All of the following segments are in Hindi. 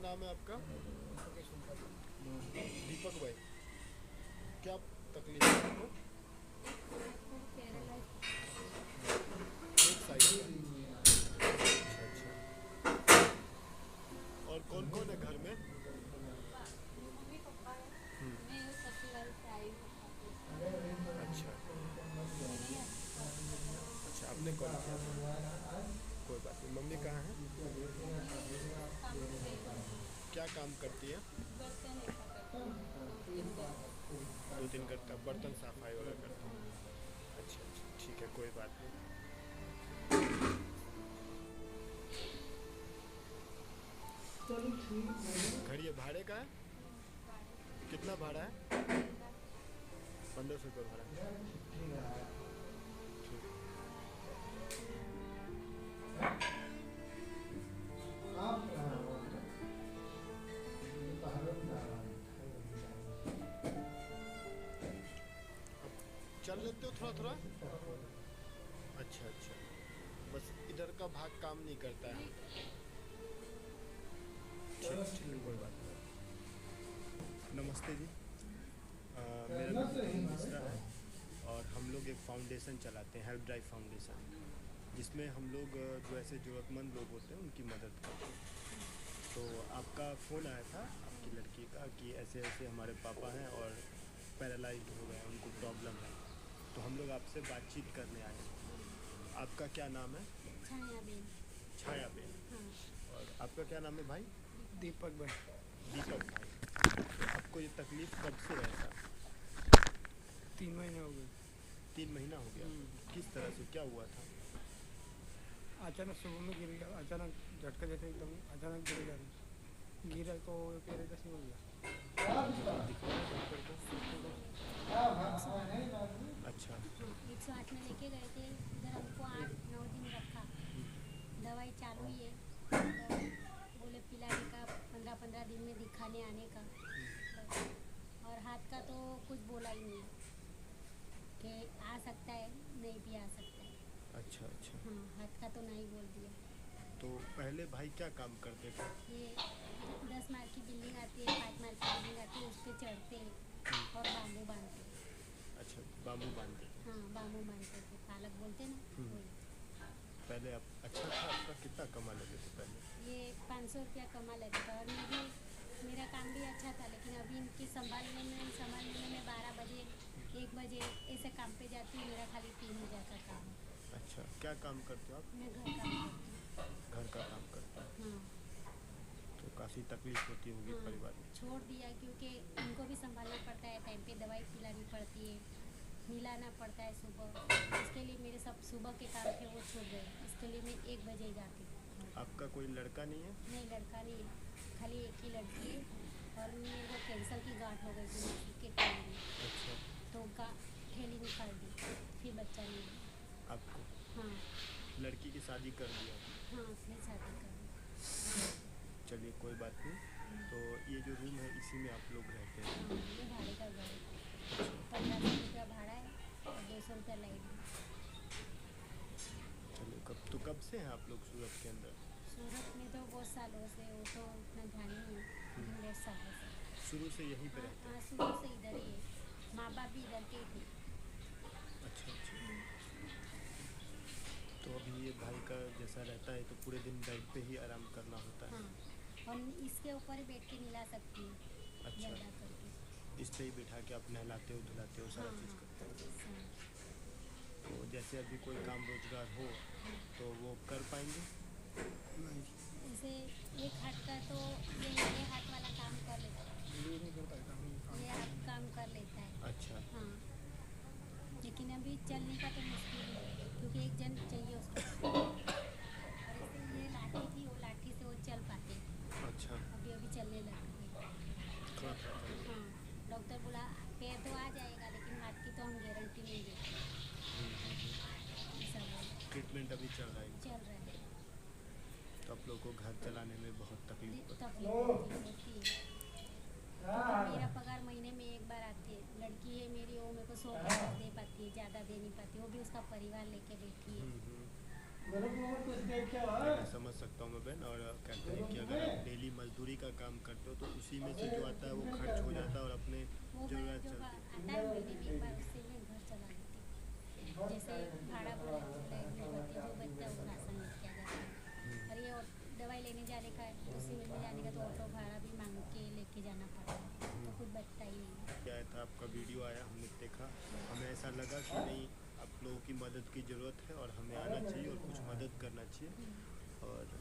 नाम है आपका? दीपक भाई, क्या तकलीफ है आपको? एक साइड का। अच्छा अच्छा। और कौन कौन है घर में? मम्मी पापा है। हम्म। मैं ससुराल से आई हूँ। अच्छा मेरे हस्बैंड अच्छा, आपने कॉल किया था? कोई बात नहीं। मम्मी कहाँ है? मम्मी काम पे गई हुई है। क्या काम करती है? बर्तन ऐसा करती है, दो तीन बर्तन। दो तीन करता, बर्तन सफाई वगैरह करती हाँ। है? अच्छा अच्छा, ठीक है, कोई बात नहीं। घर ये भाड़े का है? भाड़े का कितना भाड़ा है? 1500। 1500 रुपये भाड़ा। ठीक। अब चल लेते हो थोड़ा थोड़ा? अच्छा अच्छा, बस इधर का भाग काम नहीं करता है। नहीं करता। ठीक ठीक है, कोई बात नहीं। नमस्ते जी। मेरा नाम तरुण मिश्रा है और हम लोग एक फ़ाउंडेशन चलाते हैं, हेल्प ड्राइव फाउंडेशन, जिसमें हम लोग जो ऐसे ज़रूरतमंद लोग होते हैं उनकी मदद करते हैं। तो आपका फ़ोन आया था आपकी लड़की का कि ऐसे ऐसे हमारे पापा हैं और पैरालाइज्ड हो गए हैं, उनको प्रॉब्लम है। तो हम लोग आपसे बातचीत करने आए हैं। आपका क्या नाम है? छाया बेन। छाया बेन। हाँ। और आपका क्या नाम है भाई? दीपक भाई। दीपक भाई। तो आपको ये तकलीफ़ कब से है ऐसा? 3 महीने हो गए। 3 महीना हो गया। किस तरह से, क्या हुआ था? अचानक सुबह में गिर गया, अचानक झटका जैसे एकदम अचानक गिर गया। गिरा तो पैर का सिमट गया। अच्छा, तो दिखाया डॉक्टर को? अच्छा। हाँ, 108 में लेके गए थे। इधर हमको 8-9 दिन रखा। दवाई चालू ही है। बोले पिलाने का 15-15 दिन में दिखाने आने का बस। और हाथ का तो कुछ बोला ही नहीं कि आ सकता है, नहीं भी आ सकता है। अच्छा अच्छा। हाँ, हाथ का तो नहीं बोल दिया। तो पहले भाई क्या काम करते थे? ये 10 मार की बिल्डिंग आती है, 5 मार की बिल्डिंग आती है, उस पर चढ़ते हम्म। हैं और बाम्बू बांधते हैं। अच्छा, बाम्बू बांधते थे। हाँ, बाम्बू बांधते थे, पालक बोलते हैं ना हम्म। वही। पहले आप, अच्छा था आपका, कितना कमा लेते थे पहले? ये 500 रुपया कमा लेता था। और मैं भी, मेरा काम भी अच्छा था, लेकिन अभी इनके संभालने में मैं 12 बजे 1 बजे ऐसे काम पे जाती हूँ। मेरा खाली 3 हज़ार का काम है। अच्छा, क्या काम करते हो आप? मैं घर काम करती हूँ। घर का काम करते हो? हाँ। तो काफ़ी तकलीफ होती होगी हाँ, परिवार में। छोड़ दिया क्योंकि इनको भी संभालना पड़ता है, टाइम पे दवाई पिलानी पड़ती है, मिलाना पड़ता है सुबह। इसके लिए मेरे सब सुबह के काम थे वो छूट गए। इसके लिए मैं 1 बजे जाती हूँ घर पे। आपका कोई लड़का नहीं है? नहीं, लड़का नहीं है, खाली एक ही लड़की है। और मेरे को कैंसर की गांठ हो गई थी मासिक के टाइम में। अच्छा। तो थैली निकाल दी, फिर बच्चा नहीं हुआ। आपको हाँ। लड़की की शादी कर दिया? हाँ, फिर शादी कर दी। चलिए, कोई बात नहीं। तो ये जो रूम है इसी में आप लोग रहते हैं? हाँ, ये भाड़े का घर है। अच्छा। 1500 रुपया भाड़ा है और 200 रुपया लाइट बिल। चलिए, कब से हैं आप लोग सूरत के अंदर? सूरत में तो बहुत सालों से, वो तो उतना ध्यान नहीं है, हम्म। लेकिन 1.5 सालों से। शुरू से यहीं पे हाँ रहते हाँ, हैं? शुरू से इधर ही है। माँ बाप भी इधर के ही थे। अच्छा अच्छा। तो अभी ये भाई का जैसा रहता है तो पूरे दिन बेड पे ही आराम करना होता है? हाँ, और इसके ऊपर ही बैठ के मिला सकती हूँ, अच्छा, गद्दा करके। इस पे ही बिठा के आप नहलाते हो धुलाते हो, हाँ सारा चीज़ हाँ करते हो? हाँ। तो जैसे अभी कोई काम रोजगार हो तो वो कर पाएंगे? नहीं, जैसे एक हाथ का तो ये हाथ वाला काम कर लेता है। ये नहीं करता है काम, ये हाथ काम कर लेता है। अच्छा हाँ, लेकिन अभी चलने का तो मुश्किल ही है, क्योंकि एक जन चाहिए उसको पकड़ने। और ऐसे ये लाठी थी, वो लाठी से वो चल पाते। अच्छा। अभी अभी चलने लग गए। थोड़ा थोड़ा चल रहे हाँ, हैं। डॉक्टर बोला पैर तो आ जाएगा, लेकिन हाथ की तो हम गारंटी नहीं देते, ऐसा बोला। ट्रीटमेंट अभी चल रहा है इनका? चल रहा है। तो आप लोग को घर चलाने में बहुत तकलीफ पड़ती तकलीफ होती है, क्योंकि मेरा पगार महीने में एक बार आती है। लड़की है मेरी, वो मेरे को 100 के पास दे पाती है, ज़्यादा दे नहीं पाती। वो भी उसका परिवार लेके बैठी है? है। मैं समझ सकता हूँ मैं बहन। और कहते हैं कि अगर आप डेली मजदूरी का काम करते हो तो उसी में से जो आता है वो खर्च हो जाता है और अपने वो मैं ज़रूरत जो चलती है। आता है महीने में एक बार उससे मैं घर चला लेती हूँ। जैसे भाड़ा भरा लाइट बिल बत्ती जो बचता है वो राशन लेके आ जाती हूँ। और ये दवाई लेने जाने का है तो सिविल में जाने का तो ऑटो भाड़ा भी मांग के लेके जाना पड़ता है तो कुछ बचता ही नहीं है। आया था आपका वीडियो आया, हमने देखा, हमें ऐसा लगा कि नहीं, आप लोगों की मदद की ज़रूरत है और हमें आना चाहिए और कुछ मदद करना चाहिए। और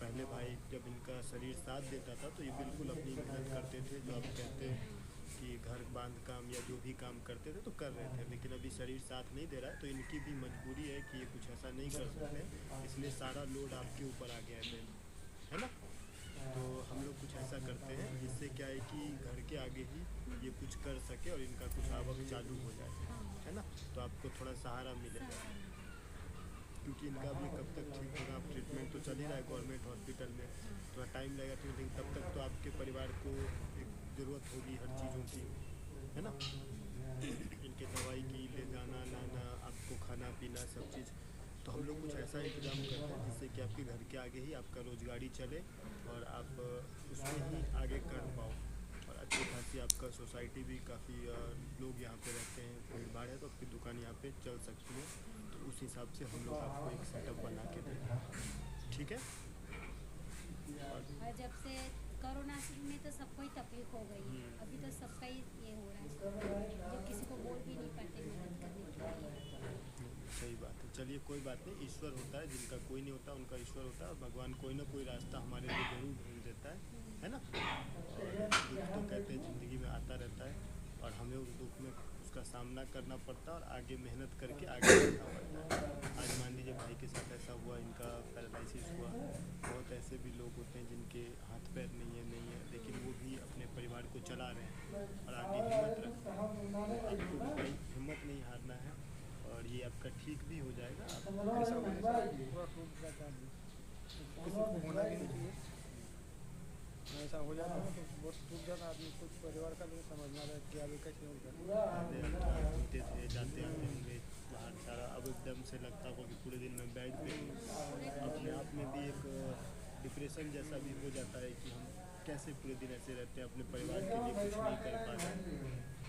पहले भाई जब इनका शरीर साथ देता था तो ये बिल्कुल अपनी मेहनत करते थे, जो आप मेहनत कहते करते हैं हाँ। कि घर बांध काम या जो भी काम करते थे तो कर रहे थे। लेकिन अभी शरीर साथ नहीं दे रहा है तो इनकी भी मजबूरी है कि ये कुछ ऐसा नहीं कर सकते, इसलिए सारा लोड आपके ऊपर आ गया है बहन, है ना। तो हम लोग कुछ ऐसा करते हैं जिससे क्या है कि घर के आगे ही ये कुछ कर सके और इनका कुछ आवक चालू हो जाए, हाँ है ना। तो आपको थोड़ा सहारा मिलेगा, सहारा मिलेगा। क्योंकि इनका भी कब तक ठीक होगा। अब ट्रीटमेंट तो चल ही रहा है गवर्नमेंट हॉस्पिटल में, हाँ थोड़ा टाइम लगेगा ठीक, लेकिन तब तक तो आपके परिवार को एक ज़रूरत होगी हर चीज़ों की, है ना। इनके दवाई की ले जाना लाना, आपको खाना पीना सब चीज़। तो हम लोग कुछ ऐसा इंतज़ाम करते हैं जिससे कि आपके घर के आगे ही आपका रोज़गारी चले और आप उसमें ही आगे कर पाओ। और अच्छी खासी आपका सोसाइटी भी काफ़ी लोग यहाँ पे रहते हैं, भीड़ भाड़ है, तो आपकी दुकान यहाँ पे चल सकती है। तो उस हिसाब से हम लोग आपको एक सेटअप बना के देंगे, ठीक है। और और जब से कोरोना में तो सबको ही तकलीफ हो गई है। अभी तो सबका ही ये हो रहा है जो किसी को बोल भी नहीं पाते मदद करने के लिए। नहीं, सही बात है। चलिए कोई बात नहीं, ईश्वर होता है, जिनका कोई नहीं होता उनका ईश्वर होता है, और भगवान कोई ना कोई रास्ता हमारे लिए ज़रूर ढूंढ देता है ना। और दुख तो कहते हैं ज़िंदगी में आता रहता है और हमें उस दुख में उसका सामना करना पड़ता है और आगे मेहनत करके आगे बढ़ना पड़ता है। आज मान लीजिए भाई के साथ ऐसा हुआ, इनका पैरालिसिस हुआ। बहुत ऐसे भी लोग होते हैं जिनके हाथ पैर नहीं है, लेकिन वो भी अपने परिवार को चला रहे हैं और आगे हिम्मत रखते हैं। तो आपको भी भाई हिम्मत नहीं हारना है और ये आपका ठीक भी हो जाएगा। आप ऐसा होने से पूरा टूट जाता है आदमी, किसी को होना भी नहीं चाहिए। ऐसा हो जाता है तो बहुत टूट जाता है आदमी, कुछ परिवार का भी समझना है कि आगे कैसे होगा। पहले आप घूमते थे, जाते आते होंगे बाहर सारा, अब एकदम से लगता होगा कि पूरे दिन मैं बेड पे हूँ। अपने आप में भी एक डिप्रेशन जैसा भी हो जाता है कि हम कैसे पूरे दिन ऐसे रहते हैं, अपने परिवार के लिए कुछ नहीं कर पा रहे हैं।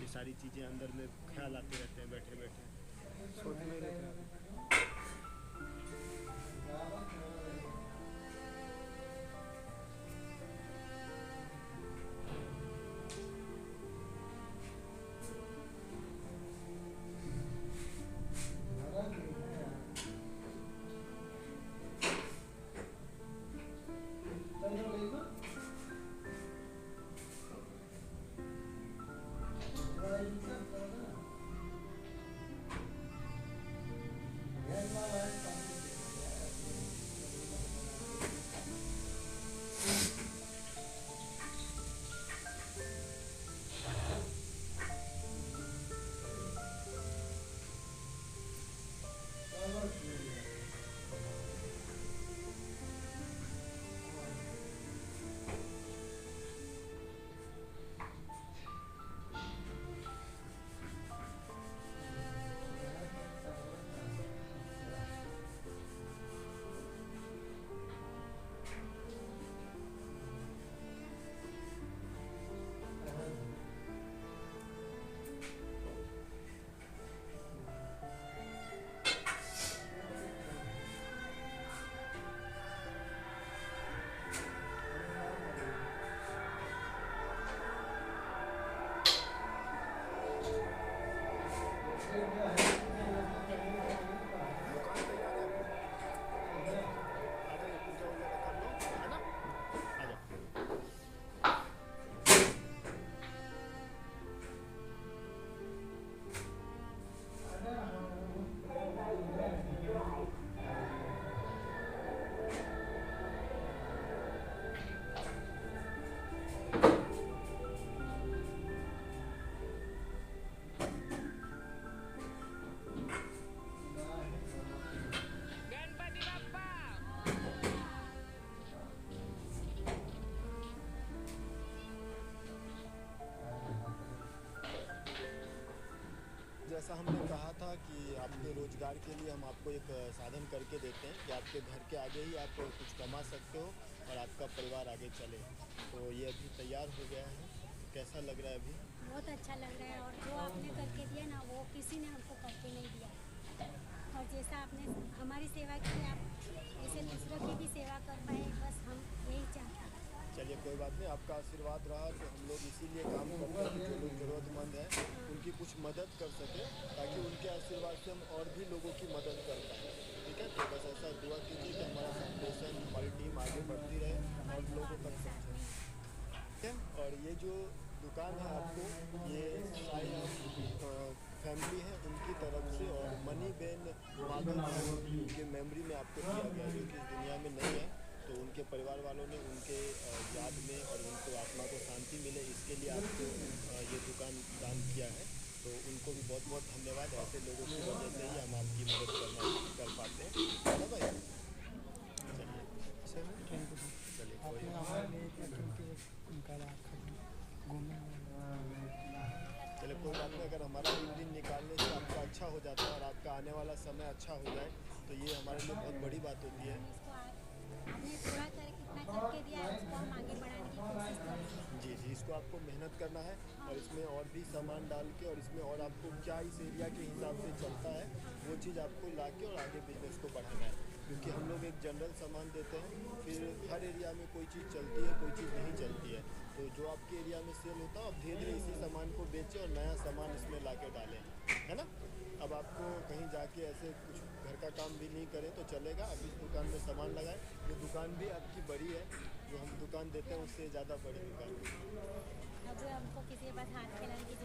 ये सारी चीज़ें अंदर में ख्याल आते रहते हैं बैठे बैठे। सोचते नहीं रहते हैं। अपने रोज़गार के लिए हम आपको एक साधन करके देते हैं कि आपके घर के आगे ही आप कुछ कमा सकते हो और आपका परिवार आगे चले। तो ये अभी तैयार हो गया है, कैसा लग रहा है अभी? बहुत अच्छा लग रहा है, और जो आपने करके दिया ना वो किसी ने हमको करके नहीं दिया। और जैसा आपने हमारी सेवा की, आप ऐसे दूसरों की भी सेवा कर पाए, बस हम यही चाहते हैं। चलिए कोई बात नहीं, आपका आशीर्वाद रहा तो हम लोग इसीलिए काम करते हैं कि जो लोग ज़रूरतमंद हैं उनकी कुछ मदद कर सकें, ताकि उनके आशीर्वाद से हम और भी लोगों की मदद कर पाएँ। ठीक है, तो बस ऐसा दुआ कीजिए कि हमारा फाउंडेशन, हमारी टीम आगे बढ़ती रहे और लोगों तक पहुँचे। ठीक है, और ये जो दुकान है आपको, ये साई फैमिली है उनकी तरफ से, और मनी बेन माधव उनके मेमोरी में आपको दिया गया है, जो कि इस दुनिया में नहीं है। तो उनके परिवार वालों ने उनके याद में और उनको आत्मा को शांति मिले, इसके लिए आपको ये दुकान दान किया है। तो उनको भी बहुत बहुत धन्यवाद। ऐसे लोगों की वजह से ही हम आपकी मदद कर पाते हैं, है ना भाई? चलिए अच्छा है, थैंक यू। चलिए कोई आपने हमारे लिए इतना कीमती निकाला घूमने में। चलिए कोई बात नहीं, अगर हमारा एक दिन निकालने से आपका अच्छा हो जाता है और आपका आने वाला समय अच्छा हो जाए तो ये हमारे लिए बहुत बड़ी बात होती है। इसको आपने पूरा कर इतना करके दिया है, उसको हम आगे बढ़ाने की कोशिश करेंगे। जी जी, इसको आपको मेहनत करना है और इसमें और भी सामान डाल के, और इसमें और आपको क्या इस एरिया के हिसाब से चलता है वो चीज़ आपको ला के और आगे बिजनेस को बढ़ाना है। क्योंकि हम लोग एक जनरल सामान देते हैं, फिर हर एरिया में कोई चीज़ चलती है, कोई चीज़ नहीं चलती है। तो जो आपके एरिया में सेल होता है, आप धीरे धीरे इसी सामान को बेचें और नया सामान इसमें ला के डालें, है ना? अब आपको कहीं जाके ऐसे कुछ घर का काम भी नहीं करें तो चलेगा, अब इस दुकान में सामान लगाएं। ये दुकान भी आपकी बड़ी है, जो हम दुकान देते हैं उससे ज़्यादा बड़ी दुकान है। अब हमको किसी के पास हाथ फैलाने की